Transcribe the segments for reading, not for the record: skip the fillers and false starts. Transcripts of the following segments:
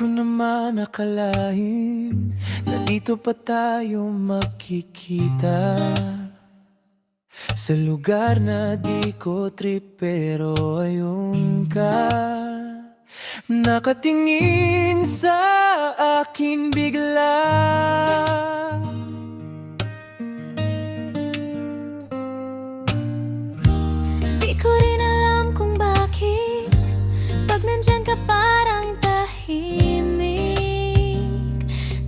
ko naman akalain na dito pa tayo magkikita, sa lugar na di ko trip pero ayun ka. Nakatingin sa akin bigla, di ko rin alam kung bakit pag nandyan ka parang tahimik.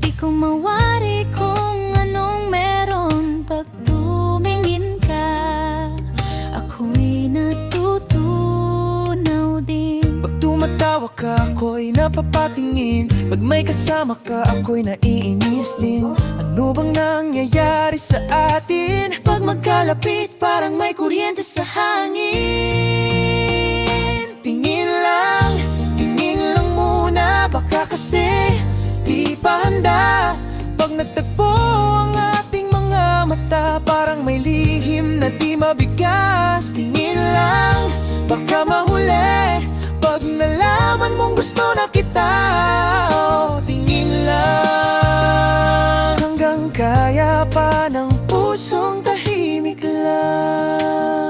Di ko mawari kung anong meron pag tumingin ka. Ako'y natutunaw din. pag tumatawa ka ako'y napapatingin, pag may kasama ka ako'y naiinis din. Ano bang nangyayari sa atin? Pag magkalapit parang may kuryente sa hangin. Tingin lang muna, baka kasi di pa handa. Pag nagtagpo ang ating mga mata, parang may lihim na di mabigas. Tingin lang, baka mahuli pag nalaman mong gusto na kita. Oh, tingin lang, hanggang kaya pa ng pusong tahimik lang.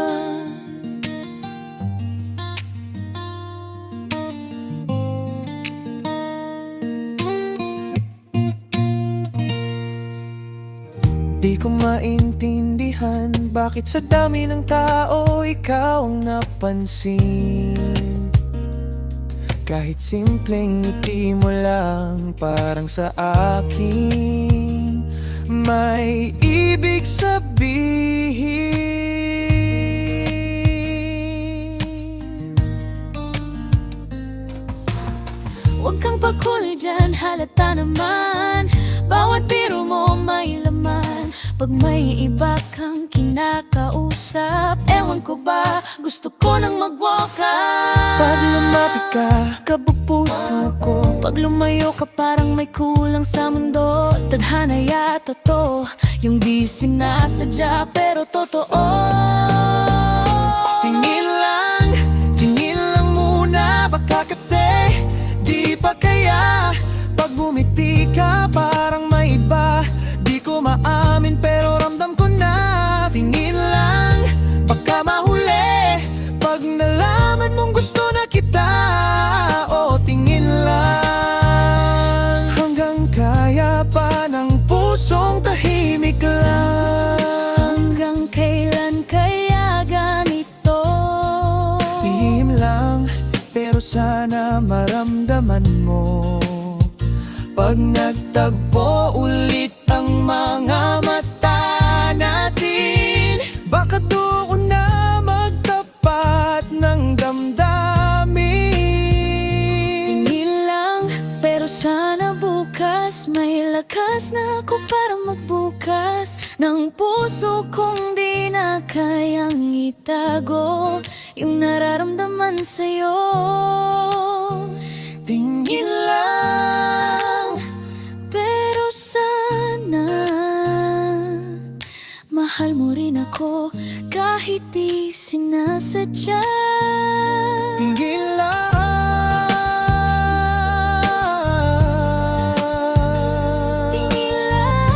Di ko maintindihan bakit sa dami ng tao ikaw ang napansin. Kahit simpleng ngiti mo lang parang sa akin may ibig sabihin. Huwag kang pagkuli dyan, halata naman. Bawat biro mo may laman. Pag may iba kang kinakausap, ewan ko ba, gusto ko nang mag-walk out. Pag lumapit ka, kabog puso ko. Pag lumayo ka parang may kulang sa mundo. Tadhana yata to, yung di sinasadya pero totoo. Tingin lang muna, baka kasi di pa kaya. Pag bumiti ka parang may iba, di ko maamin pero ramdam ko na. Tingin lang, baka mahuli pag nalaman mong gusto na kita. O tingin lang, hanggang kaya pa ng pusong tahimik lang. Hanggang kailan kaya ganito? Lihim lang, pero sana maramdaman mo. Pag nagtagpo ulit ang mga mata natin, baka doon na magtapat ng damdamin. Tingin lang, pero sana bukas may lakas na ako para magbukas ng puso kong di na kayang itago yung nararamdaman sa'yo. Tingin lang, pero sana mahal mo rin ako kahit di sinasadya. tingin lang. Tingin lang.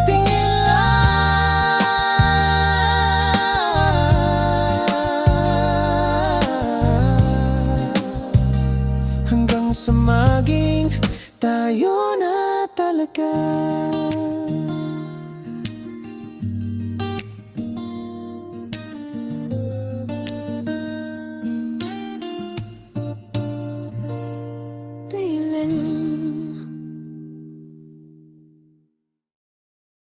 Tingin lang, hanggang sa maging tayo na talaga.